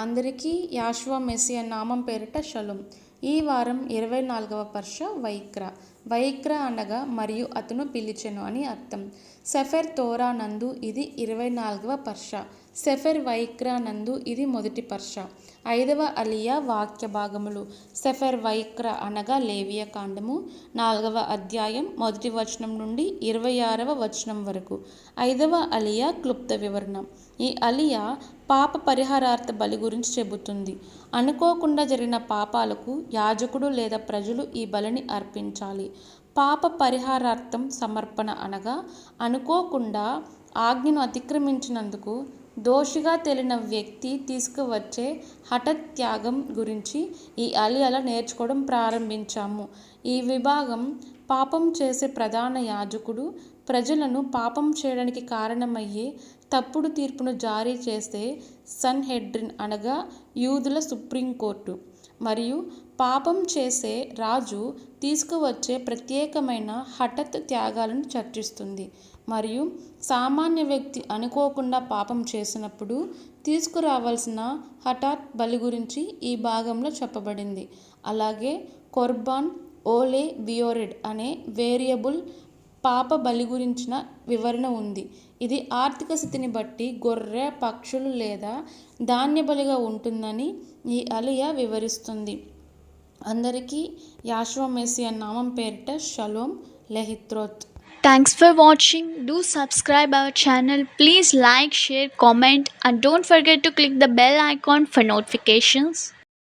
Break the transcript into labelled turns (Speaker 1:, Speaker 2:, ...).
Speaker 1: అందరికీ యాషువా మెస్సియా నామం పేరిట షలోమ్. ఈ వారం 24వ పర్ష వైక్ర. వైక్ర అనగా మరియు అతను పిలిచెను అని అర్థం. సెఫెర్ తోరా నందు ఇది 24వ పర్ష. సెఫెర్ వైక్ర నందు ఇది మొదటి పర్ష. 5వ అలియా వాక్య భాగములు. సెఫెర్ వైక్ర అనగా లేవియ కాండము 4వ అధ్యాయం 1వ వచనం నుండి 26వ వచనం వరకు. 5వ అలియా క్లుప్త వివరణ. ఈ అలియా పాప పరిహారార్థ బలి గురించి చెబుతుంది. అనుకోకుండా జరిగిన పాపాలకు యాజకుడు లేదా ప్రజలు ఈ బలిని అర్పించాలి. పాప పరిహారార్థం సమర్పణ అనగా అనుకోకుండా ఆజ్ఞను అతిక్రమించినందుకు దోషిగా తేలిన వ్యక్తి తీసుకువచ్చే హఠాత్ త్యాగం గురించి ఈ అలియాలో నేర్చుకోవడం ప్రారంభించాము. ఈ విభాగం పాపం చేసే ప్రధాన యాజకుడు ప్రజలను పాపం చేయడానికి కారణమయ్యే తప్పుడు తీర్పును జారీ చేసే సన్హెడ్రిన్ అనగా యూదుల సుప్రీంకోర్టు, మరియు పాపం చేసే రాజు తీసుకువచ్చే ప్రత్యేకమైన హఠాత్ త్యాగాలను చర్చిస్తుంది. మరియు సామాన్య వ్యక్తి అనుకోకుండా పాపం చేసినప్పుడు తీసుకురావాల్సిన హఠాత్ బలి గురించి ఈ భాగంలో చెప్పబడింది. అలాగే కొర్బాన్ ఓలే బియోరెడ్ అనే వేరియబుల్ పాప బలి గురించిన వివరణ ఉంది. ఇది ఆర్థిక స్థితిని బట్టి గొర్రె, పక్షులు లేదా ధాన్య బలిగా ఉంటుందని ఈ అలియా వివరిస్తుంది. అందరికీ యాషువా మెస్సియా నామం పేరిట shalom లెహిత్రోత్.
Speaker 2: Thanks for watching. Do subscribe our channel. Please like, share, comment and don't forget to click the bell icon for notifications.